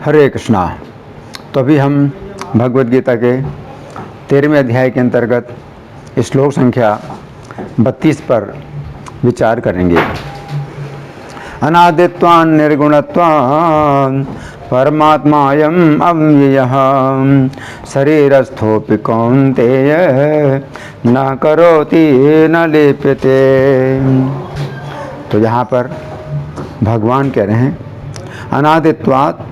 हरे कृष्णा। तो अभी हम भगवद गीता के 13वें अध्याय के अंतर्गत श्लोक संख्या 32 पर विचार करेंगे। अनादित्वान् निर्गुणत्वान् परमात्मायम् अव्ययः शरीरस्थोऽपि कौन्तेय न करोति न लिप्यते। तो यहाँ पर भगवान कह रहे हैं अनादित्वात्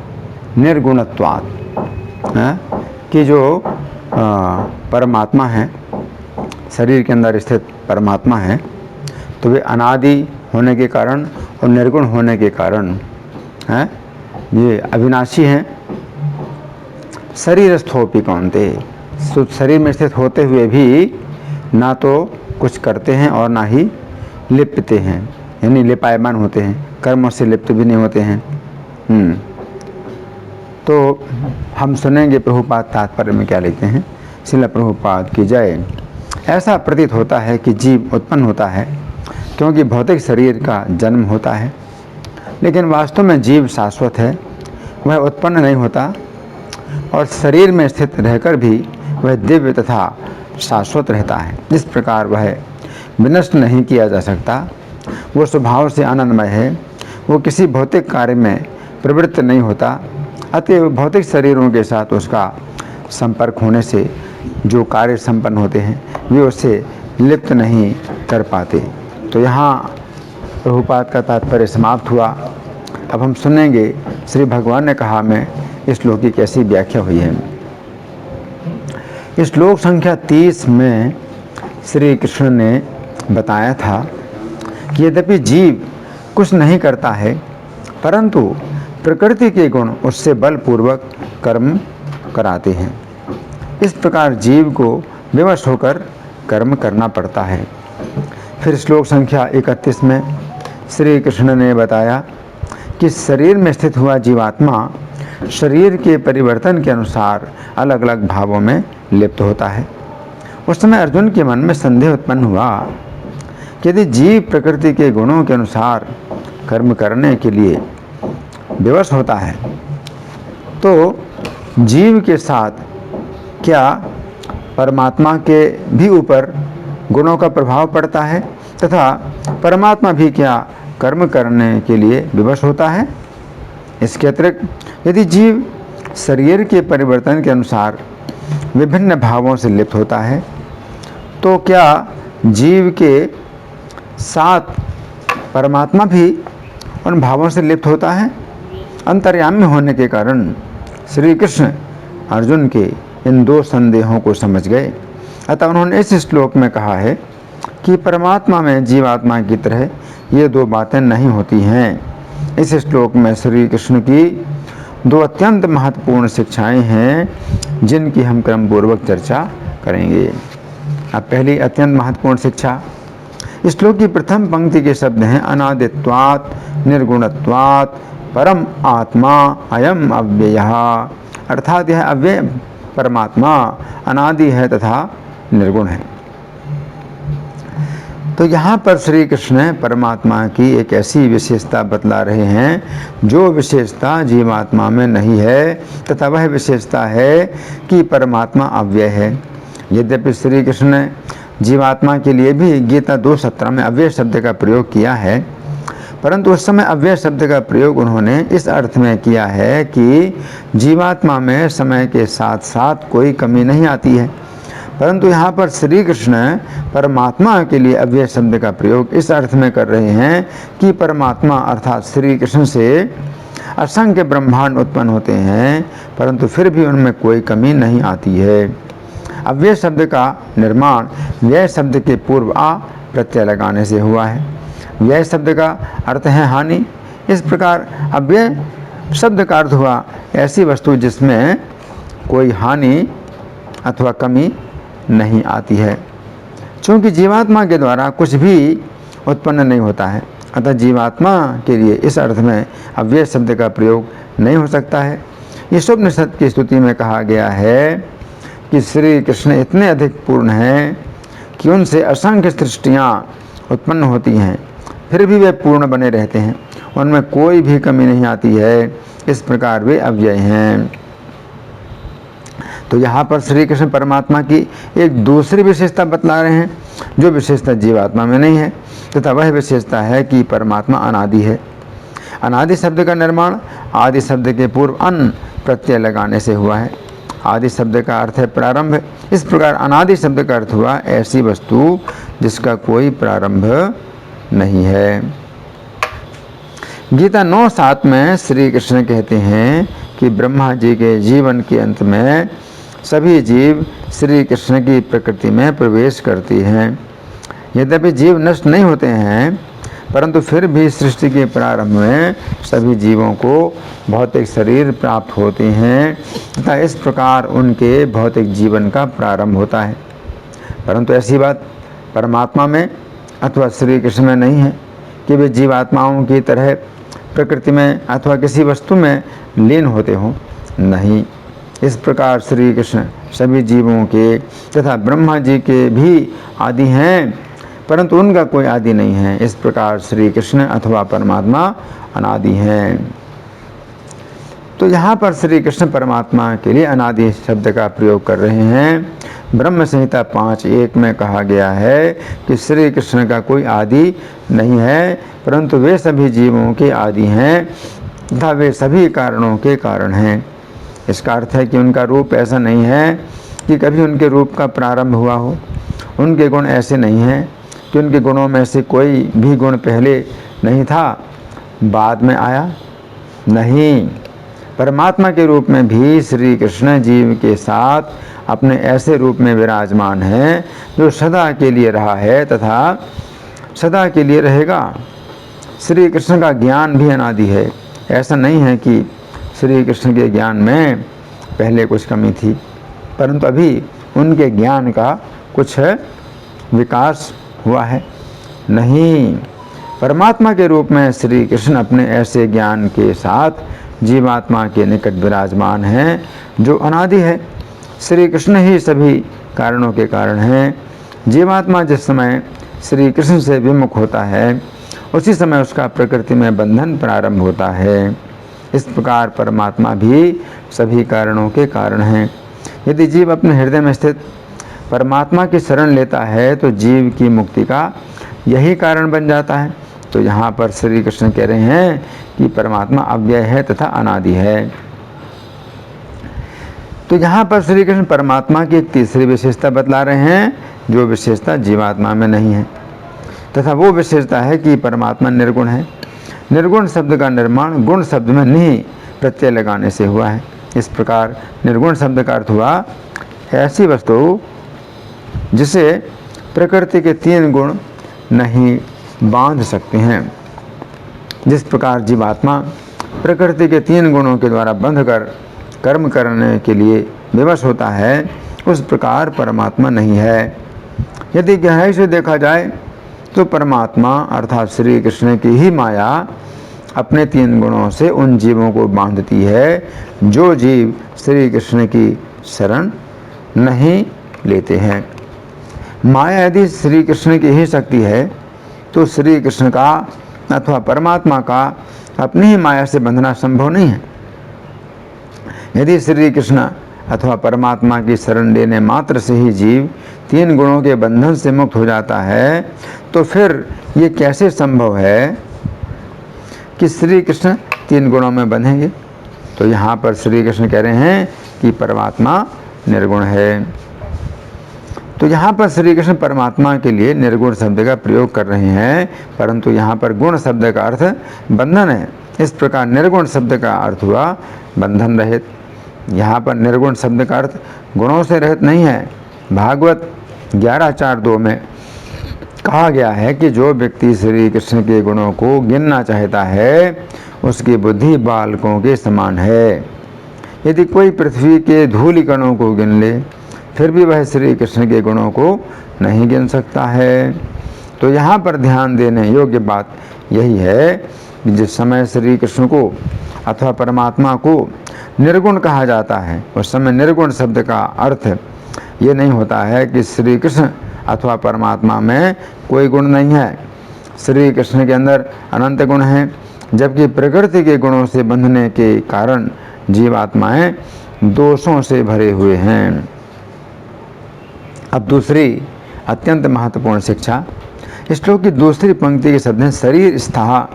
निर्गुणत्वात्, कि जो परमात्मा है, शरीर के अंदर स्थित परमात्मा है, तो वे अनादि होने के कारण और निर्गुण होने के कारण ये अविनाशी हैं। शरीरस्थोपि कौन्ते, शरीर में स्थित होते हुए भी ना तो कुछ करते हैं और ना ही लिप्यते हैं, यानी लिपायमान होते हैं, कर्मों से लिप्त भी नहीं होते हैं। तो हम सुनेंगे प्रभुपाद तात्पर्य में क्या लिखते हैं। श्रील प्रभुपाद की जय। ऐसा प्रतीत होता है कि जीव उत्पन्न होता है क्योंकि भौतिक शरीर का जन्म होता है, लेकिन वास्तव में जीव शाश्वत है, वह उत्पन्न नहीं होता और शरीर में स्थित रहकर भी वह दिव्य तथा शाश्वत रहता है। इस प्रकार वह विनष्ट नहीं किया जा सकता। वो स्वभाव से आनंदमय है, वो किसी भौतिक कार्य में प्रवृत्त नहीं होता, अतएव भौतिक शरीरों के साथ उसका संपर्क होने से जो कार्य संपन्न होते हैं वे उससे लिप्त नहीं कर पाते। तो यहाँ प्रभुपाद का तात्पर्य समाप्त हुआ। अब हम सुनेंगे श्री भगवान ने कहा में इस श्लोक की कैसी व्याख्या हुई है। इस श्लोक संख्या 30 में श्री कृष्ण ने बताया था कि यद्यपि जीव कुछ नहीं करता है, परंतु प्रकृति के गुण उससे बलपूर्वक कर्म कराते हैं। इस प्रकार जीव को विवश होकर कर्म करना पड़ता है। फिर श्लोक संख्या 31 में श्री कृष्ण ने बताया कि शरीर में स्थित हुआ जीवात्मा शरीर के परिवर्तन के अनुसार अलग अलग भावों में लिप्त होता है। उस समय अर्जुन के मन में संदेह उत्पन्न हुआ कि यदि जीव प्रकृति के गुणों के अनुसार कर्म करने के लिए विवश होता है तो जीव के साथ क्या परमात्मा के भी ऊपर गुणों का प्रभाव पड़ता है तथा परमात्मा भी क्या कर्म करने के लिए विवश होता है। इसके अतिरिक्त यदि जीव शरीर के परिवर्तन के अनुसार विभिन्न भावों से लिप्त होता है तो क्या जीव के साथ परमात्मा भी उन भावों से लिप्त होता है। अंतर्यामी होने के कारण श्री कृष्ण अर्जुन के इन दो संदेहों को समझ गए। अतः उन्होंने इस श्लोक में कहा है कि परमात्मा में जीवात्मा की तरह ये दो बातें नहीं होती हैं। इस श्लोक में श्री कृष्ण की दो अत्यंत महत्वपूर्ण शिक्षाएं हैं जिनकी हम क्रमपूर्वक चर्चा करेंगे। अब पहली अत्यंत महत्वपूर्ण शिक्षा, इस श्लोक की प्रथम पंक्ति के शब्द हैं अनादित्वात् निर्गुणत्वात् परम आत्मा अयम अव्ययः, अर्थात यह अव्यय परमात्मा अनादि है तथा निर्गुण है। तो यहाँ पर श्री कृष्ण परमात्मा की एक ऐसी विशेषता बतला रहे हैं जो विशेषता जीवात्मा में नहीं है, तथा वह विशेषता है कि परमात्मा अव्यय है। यद्यपि श्री कृष्ण ने जीवात्मा के लिए भी गीता 2:17 में अव्यय शब्द का प्रयोग किया है, परंतु उस समय अव्यय शब्द का प्रयोग उन्होंने इस अर्थ में किया है कि जीवात्मा में समय के साथ साथ कोई कमी नहीं आती है। परंतु यहाँ पर श्री कृष्ण परमात्मा के लिए अव्यय शब्द का प्रयोग इस अर्थ में कर रहे हैं कि परमात्मा अर्थात श्री कृष्ण से असंख्य ब्रह्मांड उत्पन्न होते हैं, परंतु फिर भी उनमें कोई कमी नहीं आती है। अव्यय शब्द का निर्माण व्यय शब्द के पूर्व आ प्रत्यय लगाने से हुआ है। व्यय शब्द का अर्थ है हानि। इस प्रकार अव्यय शब्द का अर्थ हुआ ऐसी वस्तु जिसमें कोई हानि अथवा कमी नहीं आती है। चूँकि जीवात्मा के द्वारा कुछ भी उत्पन्न नहीं होता है, अतः जीवात्मा के लिए इस अर्थ में अव्यय शब्द का प्रयोग नहीं हो सकता है। ईशोपनिषद की स्तुति में कहा गया है कि श्री कृष्ण इतने अधिक पूर्ण हैं कि उनसे असंख्य सृष्टियाँ उत्पन्न होती हैं, फिर भी वे पूर्ण बने रहते हैं। उनमें कोई भी कमी नहीं आती है, इस प्रकार वे अव्यय हैं। तो यहाँ पर श्री कृष्ण परमात्मा की एक दूसरी विशेषता बतला रहे हैं, जो विशेषता जीवात्मा में नहीं है, तथा वह विशेषता है कि परमात्मा अनादि है। अनादि शब्द का निर्माण आदि शब्द के पूर्व अन प्रत्यय लगाने से हुआ है। आदि शब्द का अर्थ है प्रारंभ। इस प्रकार अनादि शब्द का अर्थ हुआ ऐसी वस्तु जिसका कोई प्रारंभ नहीं है। गीता 9:7 में श्री कृष्ण कहते हैं कि ब्रह्मा जी के जीवन के अंत में सभी जीव श्री कृष्ण की प्रकृति में प्रवेश करती हैं। यद्यपि जीव नष्ट नहीं होते हैं, परंतु फिर भी सृष्टि के प्रारंभ में सभी जीवों को भौतिक शरीर प्राप्त होते हैं तथा इस प्रकार उनके भौतिक जीवन का प्रारंभ होता है। परंतु ऐसी बात परमात्मा में अथवा श्री कृष्ण में नहीं है कि वे जीवात्माओं की तरह प्रकृति में अथवा किसी वस्तु में लीन होते हों। नहीं, इस प्रकार श्री कृष्ण सभी जीवों के तथा ब्रह्मा जी के भी आदि हैं, परंतु उनका कोई आदि नहीं है। इस प्रकार श्री कृष्ण अथवा परमात्मा अनादि हैं। तो यहाँ पर श्री कृष्ण परमात्मा के लिए अनादि शब्द का प्रयोग कर रहे हैं। ब्रह्म संहिता 5:1 में कहा गया है कि श्री कृष्ण का कोई आदि नहीं है, परंतु वे सभी जीवों के आदि हैं तथा वे सभी कारणों के कारण हैं। इसका अर्थ है कि उनका रूप ऐसा नहीं है कि कभी उनके रूप का प्रारंभ हुआ हो। उनके गुण ऐसे नहीं हैं कि उनके गुणों में से कोई भी गुण पहले नहीं था, बाद में आया। नहीं, परमात्मा के रूप में भी श्री कृष्ण जीव के साथ अपने ऐसे रूप में विराजमान हैं जो सदा के लिए रहा है तथा सदा के लिए रहेगा। श्री कृष्ण का ज्ञान भी अनादि है। ऐसा नहीं है कि श्री कृष्ण के ज्ञान में पहले कुछ कमी थी, परंतु अभी उनके ज्ञान का कुछ विकास हुआ है। नहीं, परमात्मा के रूप में श्री कृष्ण अपने ऐसे ज्ञान के साथ जीवात्मा के निकट विराजमान हैं जो अनादि है। श्री कृष्ण ही सभी कारणों के कारण हैं। जीवात्मा जिस समय श्री कृष्ण से विमुख होता है, उसी समय उसका प्रकृति में बंधन प्रारंभ होता है। इस प्रकार परमात्मा भी सभी कारणों के कारण हैं। यदि जीव अपने हृदय में स्थित परमात्मा की शरण लेता है तो जीव की मुक्ति का यही कारण बन जाता है। तो यहाँ पर श्री कृष्ण कह रहे हैं कि परमात्मा अव्यय है तथा अनादि है। तो यहाँ पर श्री कृष्ण परमात्मा की एक तीसरी विशेषता बतला रहे हैं, जो विशेषता जीवात्मा में नहीं है, तथा वो विशेषता है कि परमात्मा निर्गुण है। निर्गुण शब्द का निर्माण गुण शब्द में नहीं प्रत्यय लगाने से हुआ है। इस प्रकार निर्गुण शब्द का अर्थ हुआ ऐसी वस्तु जिसे प्रकृति के 3 गुण नहीं बांध सकते हैं। जिस प्रकार जीवात्मा प्रकृति के 3 गुणों के द्वारा बंधकर कर्म करने के लिए विवश होता है, उस प्रकार परमात्मा नहीं है। यदि गहराई से देखा जाए तो परमात्मा अर्थात श्री कृष्ण की ही माया अपने 3 गुणों से उन जीवों को बांधती है जो जीव श्री कृष्ण की शरण नहीं लेते हैं। माया यदि श्री कृष्ण की ही शक्ति है तो श्री कृष्ण का अथवा परमात्मा का अपनी ही माया से बंधना संभव नहीं है। यदि श्री कृष्ण अथवा परमात्मा की शरण लेने मात्र से ही जीव 3 गुणों के बंधन से मुक्त हो जाता है, तो फिर ये कैसे संभव है कि श्री कृष्ण 3 गुणों में बंधेंगे। तो यहाँ पर श्री कृष्ण कह रहे हैं कि परमात्मा निर्गुण है। तो यहाँ पर श्री कृष्ण परमात्मा के लिए निर्गुण शब्द का प्रयोग कर रहे हैं, परंतु यहाँ पर गुण शब्द का अर्थ बंधन है। इस प्रकार निर्गुण शब्द का अर्थ हुआ बंधन रहित। यहाँ पर निर्गुण शब्द का अर्थ गुणों से रहित नहीं है। भागवत 11:4-2 में कहा गया है कि जो व्यक्ति श्री कृष्ण के गुणों को गिनना चाहता है, उसकी बुद्धि बालकों के समान है। यदि कोई पृथ्वी के धूलि कणों को गिन ले, फिर भी वह श्री कृष्ण के गुणों को नहीं गिन सकता है। तो यहाँ पर ध्यान देने योग्य बात यही है कि जिस समय श्री कृष्ण को अथवा परमात्मा को निर्गुण कहा जाता है, उस समय निर्गुण शब्द का अर्थ ये नहीं होता है कि श्री कृष्ण अथवा परमात्मा में कोई गुण नहीं है। श्री कृष्ण के अंदर अनंत गुण हैं, जबकि प्रकृति के गुणों से बंधने के कारण जीवात्माएं दोषों से भरे हुए हैं। अब दूसरी अत्यंत महत्वपूर्ण शिक्षा, श्लोक की दूसरी पंक्ति के शब्द हैं शरीर स्था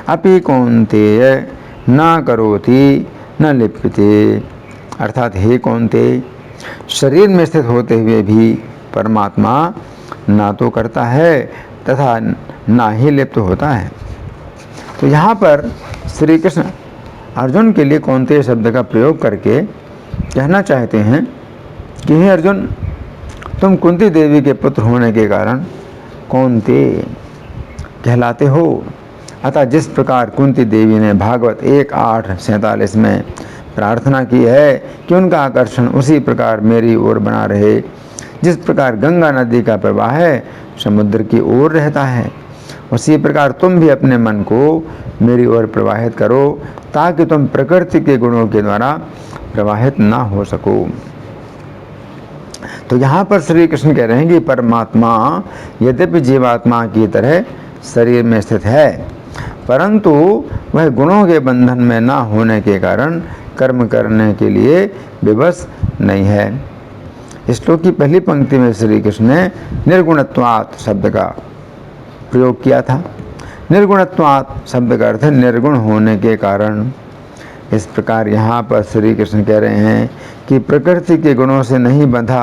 अपि कौन्तेय न करोति न लिप्यते। अर्थात हे कौन्तेय, शरीर में स्थित होते हुए भी परमात्मा ना तो करता है तथा ना ही लिप्त होता है। तो यहाँ पर श्री कृष्ण अर्जुन के लिए कौन्तेय शब्द का प्रयोग करके कहना चाहते हैं कि हे अर्जुन, तुम कुंती देवी के पुत्र होने के कारण कौन्तेय कहलाते हो। अतः जिस प्रकार कुंती देवी ने भागवत 1:8-47 में प्रार्थना की है कि उनका आकर्षण उसी प्रकार मेरी ओर बना रहे, जिस प्रकार गंगा नदी का प्रवाह समुद्र की ओर रहता है, उसी प्रकार तुम भी अपने मन को मेरी ओर प्रवाहित करो, ताकि तुम प्रकृति के गुणों के द्वारा प्रवाहित ना हो सको। तो यहाँ पर श्री कृष्ण कह रहे हैं कि परमात्मा यद्यपि जीवात्मा की तरह शरीर में स्थित है, परंतु वह गुणों के बंधन में ना होने के कारण कर्म करने के लिए विवश नहीं है। श्लोक की पहली पंक्ति में श्री कृष्ण ने निर्गुणत्वात् शब्द का प्रयोग किया था। निर्गुणत्वात् शब्द का अर्थ है निर्गुण होने के कारण। इस प्रकार यहाँ पर श्री कृष्ण कह रहे हैं कि प्रकृति के गुणों से नहीं बंधा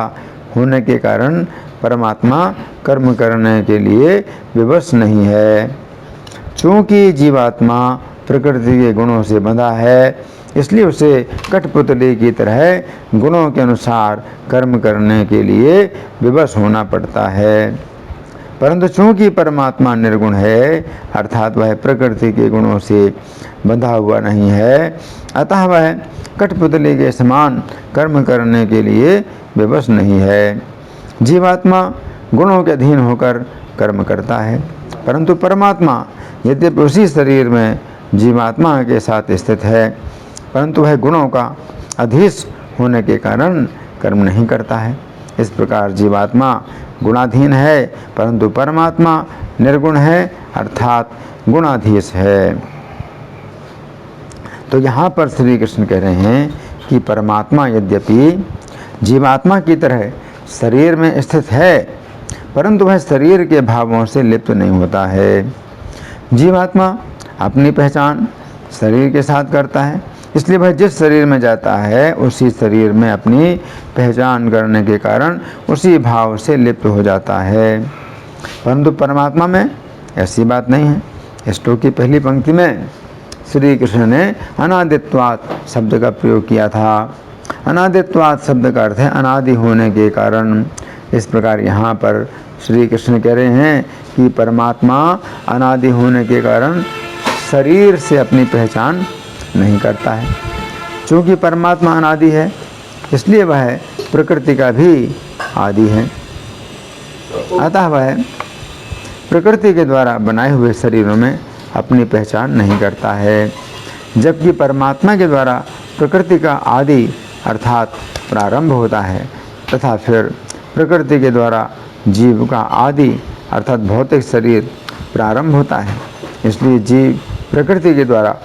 होने के कारण परमात्मा कर्म करने के लिए विवश नहीं है। चूँकि जीवात्मा प्रकृति के गुणों से बंधा है, इसलिए उसे कठपुतली की तरह गुणों के अनुसार कर्म करने के लिए विवश होना पड़ता है। परंतु चूँकि परमात्मा निर्गुण है, अर्थात वह प्रकृति के गुणों से बंधा हुआ नहीं है, अतः वह कठपुतली के समान कर्म करने के लिए विवश नहीं है। जीवात्मा गुणों के अधीन होकर कर्म करता है, परंतु परमात्मा यद्यपि उसी शरीर में जीवात्मा के साथ स्थित है, परंतु वह गुणों का अधीश होने के कारण कर्म नहीं करता है। इस प्रकार जीवात्मा गुणाधीन है, परंतु परमात्मा निर्गुण है, अर्थात गुणाधीश है। तो यहाँ पर श्री कृष्ण कह रहे हैं कि परमात्मा यद्यपि जीवात्मा की तरह शरीर में स्थित है, परंतु वह शरीर के भावों से लिप्त नहीं होता है। जीवात्मा अपनी पहचान शरीर के साथ करता है, इसलिए वह जिस शरीर में जाता है उसी शरीर में अपनी पहचान करने के कारण उसी भाव से लिप्त हो जाता है। परंतु परमात्मा में ऐसी बात नहीं है। श्लोक की पहली पंक्ति में श्री कृष्ण ने अनादित्वात् शब्द का प्रयोग किया था। अनादित्वात् शब्द का अर्थ है अनादि होने के कारण। इस प्रकार यहाँ पर श्री कृष्ण कह रहे हैं कि परमात्मा अनादि होने के कारण शरीर से अपनी पहचान नहीं करता है। चूँकि परमात्मा अनादि है, इसलिए वह प्रकृति का भी आदि है। अतः वह प्रकृति के द्वारा बनाए हुए शरीरों में अपनी पहचान नहीं करता है, जबकि परमात्मा के द्वारा प्रकृति का आदि अर्थात प्रारंभ होता है तथा फिर प्रकृति के द्वारा जीव का आदि अर्थात भौतिक शरीर प्रारंभ होता है। इसलिए जीव प्रकृति के द्वारा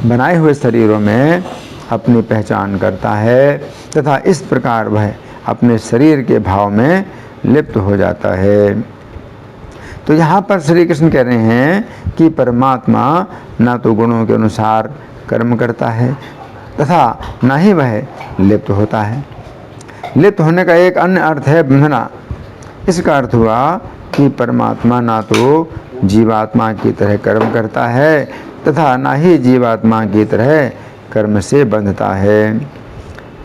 बनाए हुए शरीरों में अपनी पहचान करता है तथा इस प्रकार वह अपने शरीर के भाव में लिप्त हो जाता है। तो यहाँ पर श्री कृष्ण कह रहे हैं कि परमात्मा ना तो गुणों के अनुसार कर्म करता है तथा ना ही वह लिप्त होता है। लिप्त होने का एक अन्य अर्थ है बंधना। इसका अर्थ हुआ कि परमात्मा ना तो जीवात्मा की तरह कर्म करता है तथा ना ही जीवात्मा की तरह कर्म से बंधता है।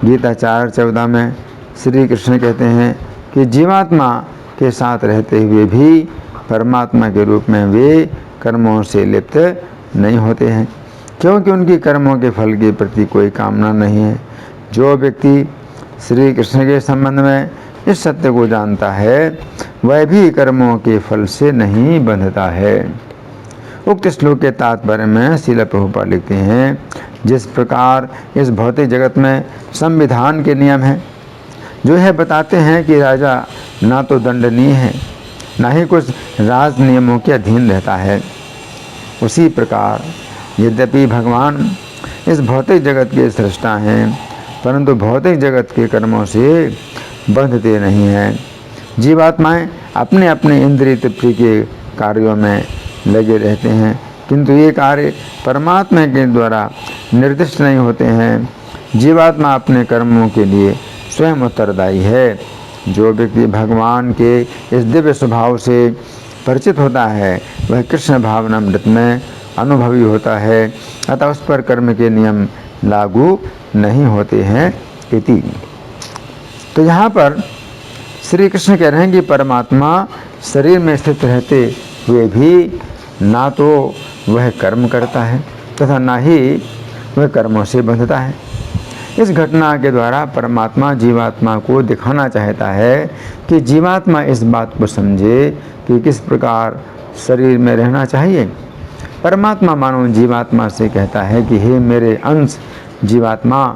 गीता 4:14 में श्री कृष्ण कहते हैं कि जीवात्मा के साथ रहते हुए भी परमात्मा के रूप में वे कर्मों से लिप्त नहीं होते हैं, क्योंकि उनकी कर्मों के फल के प्रति कोई कामना नहीं है। जो व्यक्ति श्री कृष्ण के संबंध में इस सत्य को जानता है, वह भी कर्मों के फल से नहीं बंधता है। उक्त श्लोक के तात्पर्य में श्रील प्रभुपाद लिखते हैं, जिस प्रकार इस भौतिक जगत में संविधान के नियम हैं जो यह बताते हैं कि राजा ना तो दंडनीय है, ना ही कुछ राज नियमों के अधीन रहता है, उसी प्रकार यद्यपि भगवान इस भौतिक जगत के सृष्टा हैं, परंतु भौतिक जगत के कर्मों से बंधते नहीं हैं। जीवात्माएं अपने अपने इंद्रिय तृप्ति के कार्यों में लगे रहते हैं, किंतु ये कार्य परमात्मा के द्वारा निर्दिष्ट नहीं होते हैं। जीवात्मा अपने कर्मों के लिए स्वयं उत्तरदायी है। जो व्यक्ति भगवान के इस दिव्य स्वभाव से परिचित होता है वह कृष्ण भावनामृत में अनुभवी होता है, अतः उस पर कर्म के नियम लागू नहीं होते हैं इति। तो यहाँ पर श्री कृष्ण कह रहे हैं कि परमात्मा शरीर में स्थित रहते हुए भी ना तो वह कर्म करता है तथा ना ही वह कर्मों से बंधता है। इस घटना के द्वारा परमात्मा जीवात्मा को दिखाना चाहता है कि जीवात्मा इस बात को समझे कि किस प्रकार शरीर में रहना चाहिए। परमात्मा मानो जीवात्मा से कहता है कि हे मेरे अंश जीवात्मा,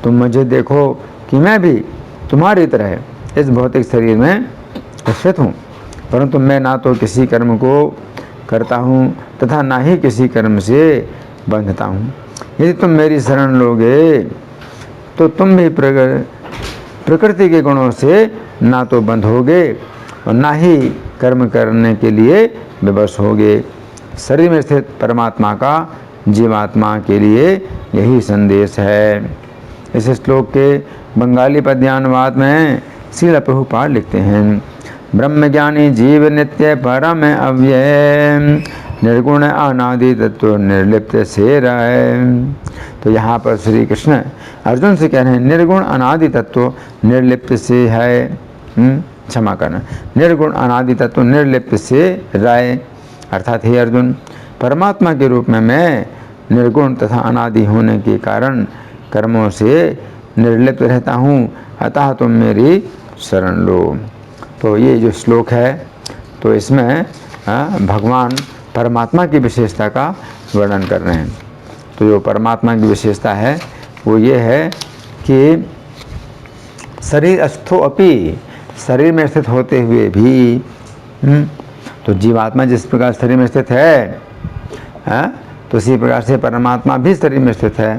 तुम मुझे देखो कि मैं भी तुम्हारी तरह इस भौतिक शरीर में स्थित हूँ, परंतु मैं ना तो किसी कर्म को करता हूँ तथा ना ही किसी कर्म से बंधता हूँ। यदि तुम मेरी शरण लोगे तो तुम भी प्रकृति के गुणों से ना तो बंधोगे और ना ही कर्म करने के लिए विवश होगे। शरीर में स्थित परमात्मा का जीवात्मा के लिए यही संदेश है। इस श्लोक के बंगाली पद्यानुवाद में श्रील प्रभुपाद लिखते हैं, ब्रह्मज्ञानी जीव नित्य परम अव्यय, निर्गुण अनादि तत्व निर्लिप्त से रहे। तो यहाँ पर श्री कृष्ण अर्जुन से कह रहे हैं निर्गुण अनादि तत्व निर्लिप्त से है, क्षमा करना, निर्गुण अनादि तत्व निर्लिप्त से राय, अर्थात हे अर्जुन, परमात्मा के रूप में मैं निर्गुण तथा अनादि होने के कारण कर्मों से निर्लिप्त रहता हूँ, अतः तुम मेरी शरण लो। तो ये जो श्लोक है तो इसमें भगवान परमात्मा की विशेषता का वर्णन कर रहे हैं। तो जो परमात्मा की विशेषता है वो ये है कि शरीर अस्थो अपि, शरीर में स्थित होते हुए भी, तो जीवात्मा जिस प्रकार शरीर में स्थित है, तो इसी प्रकार से परमात्मा भी शरीर में स्थित है।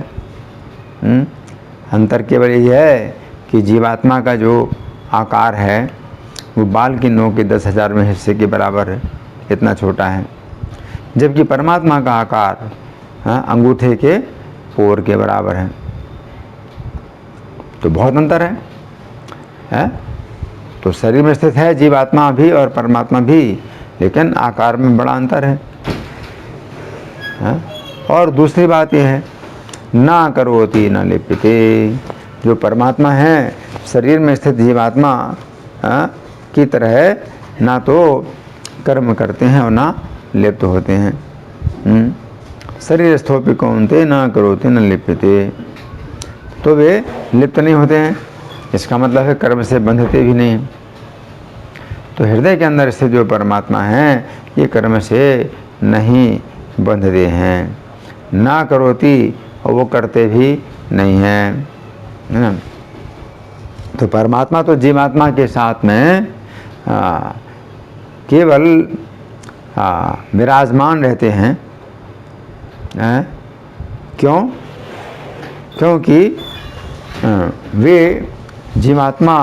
अंतर केवल यही है कि जीवात्मा का जो आकार है वो बाल की नोक के 10,000वें हिस्से के बराबर है, इतना छोटा है, जबकि परमात्मा का आकार अंगूठे के पोर के बराबर है। तो बहुत अंतर है? तो शरीर में स्थित है जीवात्मा भी और परमात्मा भी, लेकिन आकार में बड़ा अंतर है। और दूसरी बात यह है, ना करोति न लिप्यते, जो परमात्मा है शरीर में स्थित जीवात्मा की तरह ना तो कर्म करते हैं और ना लिप्त होते हैं। शरीर स्थोपि कौन्ते न करोति न लिप्यते, तो वे लिप्त नहीं होते हैं, इसका मतलब है कर्म से बंधते भी नहीं। तो हृदय के अंदर स्थित जो परमात्मा है ये कर्म से नहीं बंधते हैं, ना करोति और वो करते भी नहीं हैं, है ना। तो परमात्मा तो जीवात्मा के साथ में केवल विराजमान रहते हैं। क्यों? क्योंकि वे जीवात्मा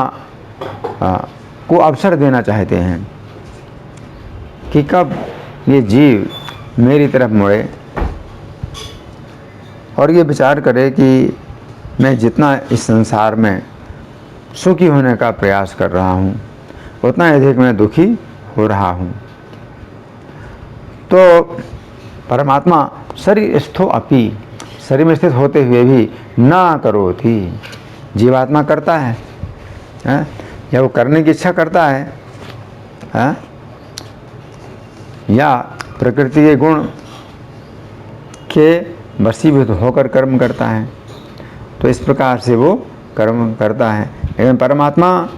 को अवसर देना चाहते हैं कि कब ये जीव मेरी तरफ मुड़े और ये विचार करे कि मैं जितना इस संसार में सुखी होने का प्रयास कर रहा हूँ उतना अधिक मैं दुखी हो रहा हूँ। तो परमात्मा शरीर स्थो अपि, शरीर में स्थित होते हुए भी ना करोति, जीवात्मा करता है, या वो करने की इच्छा करता है, या प्रकृति के गुण के वशीभूत होकर कर्म करता है, तो इस प्रकार से वो कर्म करता है। लेकिन परमात्मा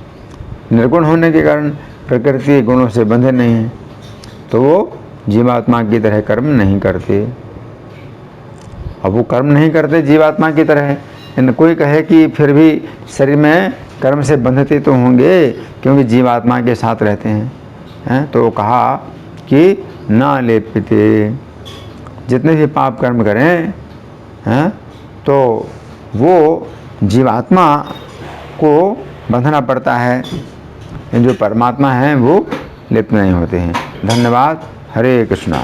निर्गुण होने के कारण प्रकृति के गुणों से बंधे नहीं हैं, तो वो जीवात्मा की तरह कर्म नहीं करते। अब वो कर्म नहीं करते जीवात्मा की तरह, कोई कहे कि फिर भी शरीर में कर्म से बंधते तो होंगे क्योंकि जीवात्मा के साथ रहते हैं, तो कहा कि ना लेप्यते, जितने भी पाप कर्म करें हैं तो वो जीवात्मा को बंधना पड़ता है, जो परमात्मा हैं वो लिप्त नहीं होते हैं। धन्यवाद। हरे कृष्णा।